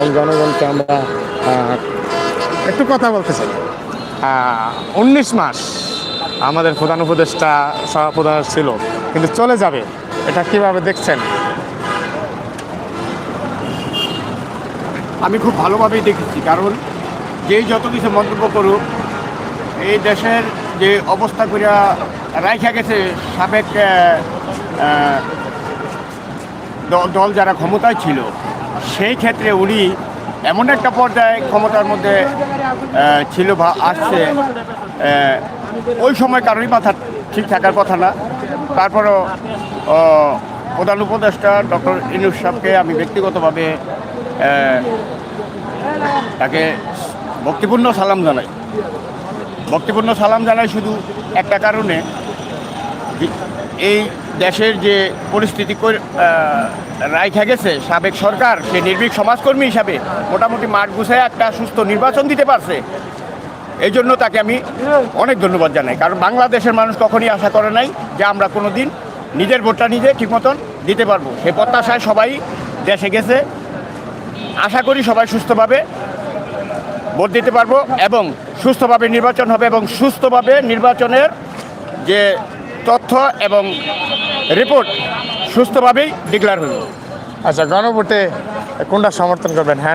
জনগণকে আমরা একটু কথা বলতে চাই। 19 মাস আমাদের প্রধান উপদেষ্টা সভাপ্রধান ছিল, কিন্তু চলে যাবে, এটা কিভাবে দেখছেন? আমি খুব ভালোভাবেই দেখেছি, কারণ যেই যত কিছু মন্তব্য করুক, এই দেশের যে অবস্থা করিয়া রাইখা গেছে সাবেক দল যারা ক্ষমতায় ছিল, সেই ক্ষেত্রে উনি এমন একটা পর্যায়ে ক্ষমতার মধ্যে ছিল বা আসছে, ওই সময় কারোরই মাথা ঠিক থাকার কথা না। তারপরও প্রধান উপদেষ্টা ডক্টর ইউনূস সাহেবকে আমি ব্যক্তিগতভাবে তাকে ভক্তিপূর্ণ সালাম জানাই শুধু একটা কারণে, এই দেশের যে পরিস্থিতি রাইখা গেছে সাবেক সরকার, সে নির্ভীক সমাজকর্মী হিসাবে মোটামুটি মাঠ গুছায় একটা সুস্থ নির্বাচন দিতে পারছে। এই জন্য তাকে আমি অনেক ধন্যবাদ জানাই, কারণ বাংলাদেশের মানুষ কখনই আশা করে নাই যে আমরা কোনো দিন নিজের ভোটটা নিজে ঠিক মতন দিতে পারবো। সে প্রত্যাশায় সবাই দেশে গেছে। আশা করি সবাই সুস্থভাবে ভোট দিতে পারবো এবং সুস্থভাবে নির্বাচন হবে, এবং সুস্থভাবে নির্বাচনের যে তথ্য এবং রিপোর্ট সুস্থভাবেই ডিক্লেয়ার হইল। আচ্ছা, গণভোটে কোনটা সমর্থন করবেন? হ্যাঁ